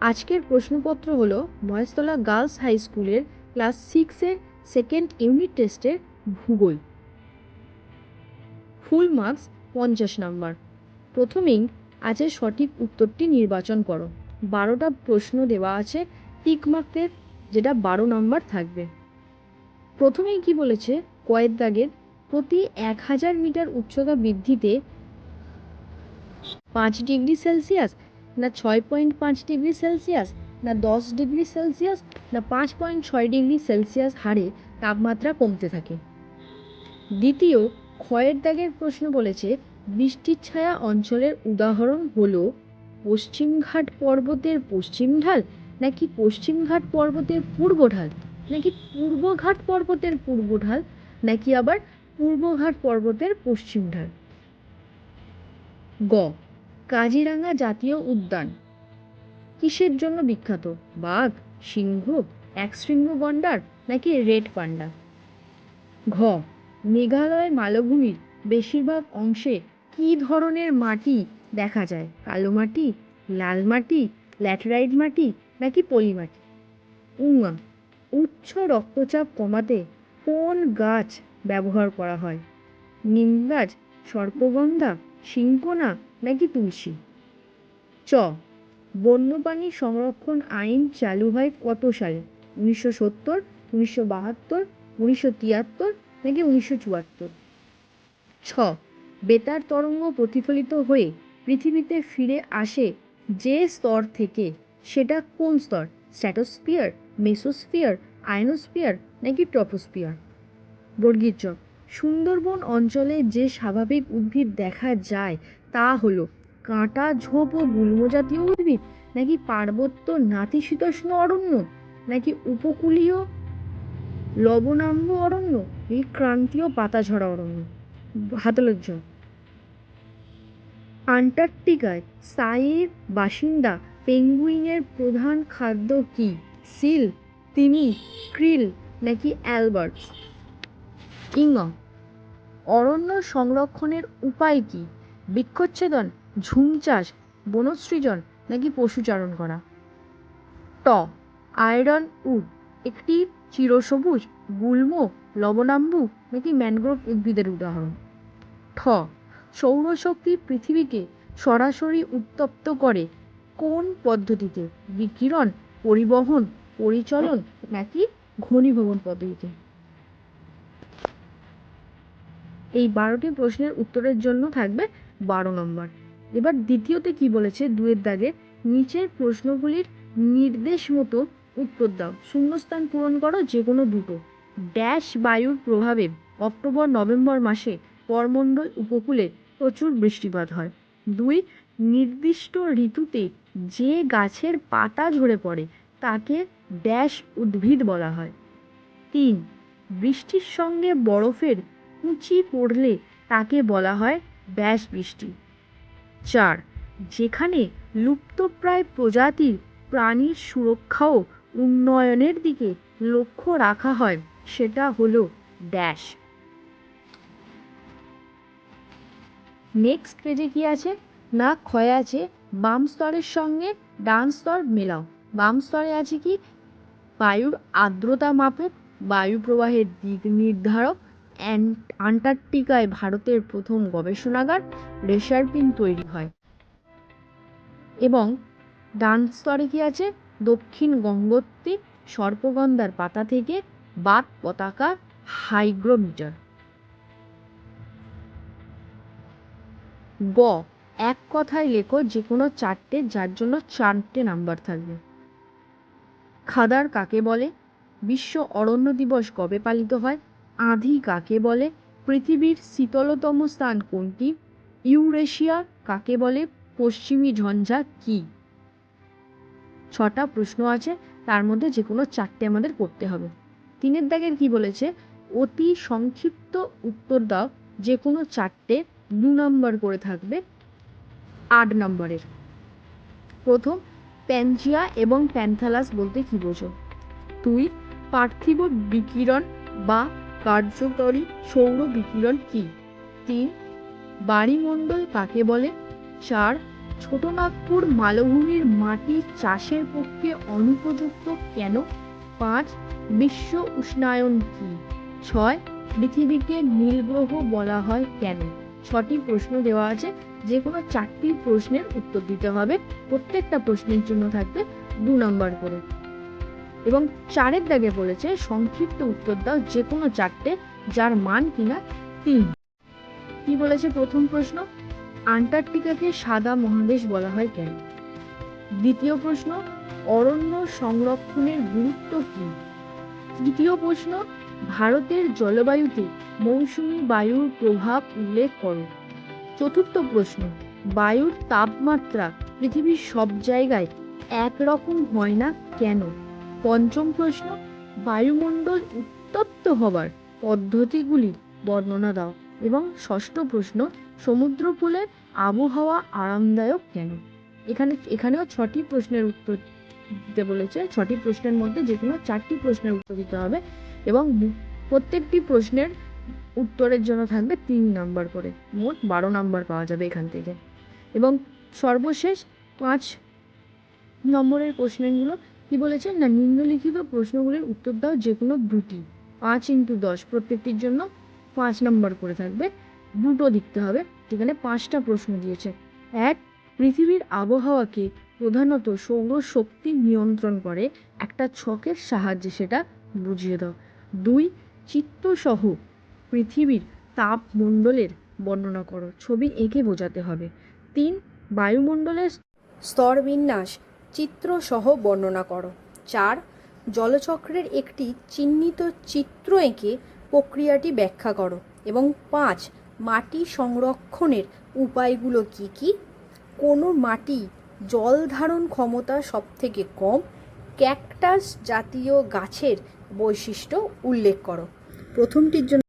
আজকের প্রশ্নপত্র হলো মহেশতলা গার্লস হাই স্কুলের ক্লাস 6-এর সেকেন্ড ইউনিট টেস্টের ভূগোল। ফুল মার্কস 50 নম্বর। প্রথমেই আজের সঠিক উত্তরটি নির্বাচন করো। 12টা প্রশ্ন দেওয়া আছে টিক মার্কের, যেটা 12 নম্বর থাকবে। প্রথমেই কি বলেছে, কয়ের দাগের প্রতি 1000 মিটার উচ্চতা বৃদ্ধিতে 5 ডিগ্রি সেলসিয়াস না 6.5 ডিগ্রি সেলসিয়াস না 10 ডিগ্রি সেলসিয়াস না 5.6 ডিগ্রি সেলসিয়াস হারে তাপমাত্রা কমতে থাকে। দ্বিতীয়, ক্ষয়ের দাগের প্রশ্ন বলেছে বৃষ্টির ছায়া অঞ্চলের উদাহরণ হলো পশ্চিমঘাট পর্বতের পশ্চিম ঢাল নাকি পশ্চিমঘাট পর্বতের পূর্ব ঢাল নাকি পূর্বঘাট পর্বতের পূর্ব ঢাল নাকি আবার পূর্বঘাট পর্বতের পশ্চিম ঢাল। গ, কাজিরাঙা জাতীয় উদ্যান কিসের জন্য বিখ্যাত? বাঘ, সিংহ, একশৃঙ্গ গন্ডার নাকি রেড পান্ডা। ঘ, মেঘালয় মালভূমির বেশিরভাগ অংশে কী ধরনের মাটি দেখা যায়? কালো মাটি, লাল মাটি, ল্যাটেরাইট মাটি নাকি পলি মাটি। উঙা, উচ্চ রক্তচাপ কমাতে কোন গাছ ব্যবহার করা হয়? নিম গাছ, সর্পগন্ধা, সিংকোনা নাকি তুলসী। চ, বন্যপ্রাণী সংরক্ষণ আইন চালু হয় কত সালে? 1970, 1972, 1973 নাকি 1974। ছ, বেতার তরঙ্গ প্রতিফলিত হয়ে পৃথিবীতে ফিরে আসে যে স্তর থেকে, সেটা কোন স্তর? স্ট্র্যাটোস্ফিয়ার, মেসোস্ফিয়ার, আয়নোস্ফিয়ার নাকি ট্রপোস্ফিয়ার। বর্গীর জ, সুন্দরবন অঞ্চলে যে স্বাভাবিক উদ্ভিদ দেখা যায় তা হলো কাঁটা, ঝোপ ও গুল্ম জাতীয় উদ্ভিদ নাকি পার্বত্য নাতিশীতোষ্ণ অরণ্য নাকি উপকূলীয় লবণাম্ব অরণ্য নাকি ক্রান্তীয় পাতাঝরা অরণ্য। হাতলের জ, আন্টার্কটিকায় স্থায়ী বাসিন্দা পেঙ্গুইনের প্রধান খাদ্য কি? সিল, তিমি, ক্রিল নাকি অ্যালবার্টস। ইঙ, অরণ্য সংরক্ষণের উপায় কি? বৃক্ষচ্ছেদন, ঝুম চাষ, বনসৃজন নাকি পশুচারণ করা। ট, আয়রন উড একটি চিরসবুজ, গুল্ম, লবণাম্বু নাকি ম্যানগ্রোভ উদ্ভিদের উদাহরণ। ঠ, সৌরশক্তি পৃথিবীকে সরাসরি উত্তপ্ত করে কোন পদ্ধতিতে? বিকিরণ, পরিবহন, পরিচলন নাকি ঘনীভবন পদ্ধতিতে। এই 12টি প্রশ্নের উত্তরের জন্য থাকবে 12 নম্বর। এবার দ্বিতীয়তে কি বলেছে, 2-এর দাগে নিচের প্রশ্নগুলির নির্দেশ মতো উত্তর দাও। শূন্যস্থান পূরণ করো যে কোনো দুটো। ড্যাশ বায়ুর প্রভাবে অক্টোবর নভেম্বর মাসে করমণ্ডল উপকূলে প্রচুর বৃষ্টিপাত হয়। 2, নির্দিষ্ট ঋতুতে যে গাছের পাতা ঝরে পড়ে তাকে ড্যাশ উদ্ভিদ বলা হয়। 3, বৃষ্টির সঙ্গে বরফের কুচি পড়লে তাকে বলা হয় ব্যাস বৃষ্টি। 4, যেখানে লুপ্তপ্রায় প্রজাতির প্রাণীর সুরক্ষা ও উন্নয়নের দিকে লক্ষ্য রাখা হয় সেটা হলো ড্যাশ। নেক্সট পেজে কি আছে না, ক্ষয় আছে বাম স্তরের সঙ্গে ডান স্তর মেলাও। বাম স্তরে আছে কি, বায়ুর আর্দ্রতা মাপক, বায়ু প্রবাহের দিক নির্ধারক, আন্টার্কটিকায় ভারতের প্রথম গবেষণাগার, রেসারপিন তৈরি হয়। এবং ডান স্তরে কি আছে, দক্ষিণ গঙ্গোত্রী, সর্পগন্ধার পাতা থেকে বাত পতাকা, হাইগ্রোমিটার। গ, এক কথায় লেখো যে কোনো 4টে, যার জন্য 4টে নাম্বার থাকবে। খাদার কাকে বলে? বিশ্ব অরণ্য দিবস কবে পালিত হয়? আঁধি কাকে বলে? পৃথিবীর শীতলতম স্থান কোনটি? ইউরেশিয়া কাকে বলে? পশ্চিমী ঝঞ্ঝা কি? 6টা প্রশ্ন আছে, তার মধ্যে যে কোনো 4টে আমাদের করতে হবে। 3-এর দাগের কি বলেছে, অতি সংক্ষিপ্ত উত্তর দাও, যে কোনো 4টে, 2 নম্বর করে থাকবে 8 নম্বরের। প্রথম, প্যানজিয়া এবং প্যান্থালাস বলতে কি বোঝো? 2, পার্থিব বিকিরণ বা কার্যকরী সৌর বিকিরণ কি? 3, বায়ুমণ্ডল কাকে বলে? 4, ছোটনাগপুর মালভূমির মাটি চাষের পক্ষে অনুপযুক্ত কেন? 5. বিশ্ব উষ্ণায়ন কি? 6. পৃথিবীকে নীল গ্রহ বলা হয় কেন? 6টি প্রশ্ন দেওয়া আছে, যে কোনো 4টি প্রশ্নের উত্তর দিতে হবে। প্রত্যেকটা প্রশ্নের জন্য থাকবে 2 নম্বর করে। এবং 4-এর দাগে বলেছে সংক্ষিপ্ত উত্তর দাও যে কোনো 4টে যার মান কিনা 3। কি বলেছে প্রথম প্রশ্ন? আন্টার্কটিকাকে সাদা মহাদেশ বলা হয় কেন? দ্বিতীয় প্রশ্ন, অরণ্য সংরক্ষণের গুরুত্ব কি? তৃতীয় প্রশ্ন, ভারতের জলবায়ুতে মৌসুমী বায়ুর প্রভাব উল্লেখ করো। চতুর্থ প্রশ্ন, বায়ুর তাপমাত্রা পৃথিবীর সব জায়গায় একরকম হয় না কেন? পঞ্চম প্রশ্ন, বায়ুমণ্ডল উত্তপ্ত হবার পদ্ধতিগুলি বর্ণনা দাও। এবং ষষ্ঠ প্রশ্ন, সমুদ্রকূলের আবহাওয়া আরামদায়ক কেন? এখানেও 6টি প্রশ্নের উত্তর দিতে বলেছে। 6টি প্রশ্নের মধ্যে যে কোনো 4টি প্রশ্নের উত্তর দিতে হবে এবং প্রত্যেকটি প্রশ্নের উত্তরের জন্য থাকবে 3 নাম্বার করে। মোট 12 নাম্বার পাওয়া যাবে এখান থেকে। এবং সর্বশেষ 5 নম্বরের প্রশ্নগুলো কি বলেছে না, নিম্নলিখিত প্রশ্নগুলির উত্তর দাও যে কোনো দুটি। 5x10 প্রত্যেকটির জন্য 5 নম্বর করে থাকবে, দুটো লিখতে হবে। এখানে 5টা প্রশ্ন দিয়েছে। 1. পৃথিবীর আবহাওয়াকে প্রধানত সৌরশক্তি নিয়ন্ত্রণ করে, একটা ছকের সাহায্যে সেটা বুঝিয়ে দাও। 2. চিত্রসহ পৃথিবীর তাপমণ্ডলের বর্ণনা করো, ছবি এঁকে বোঝাতে হবে। 3. বায়ুমণ্ডলের স্তরবিন্যাস চিত্রসহ বর্ণনা করো। 4. জলচক্রের একটি চিহ্নিত চিত্র এঁকে প্রক্রিয়াটি ব্যাখ্যা করো। এবং 5. মাটি সংরক্ষণের উপায়গুলো কি কি? কোনো মাটি জল ধারণ ক্ষমতা সবথেকে কম? ক্যাকটাস জাতীয় গাছের বৈশিষ্ট্য উল্লেখ করো। প্রথমটির জন্য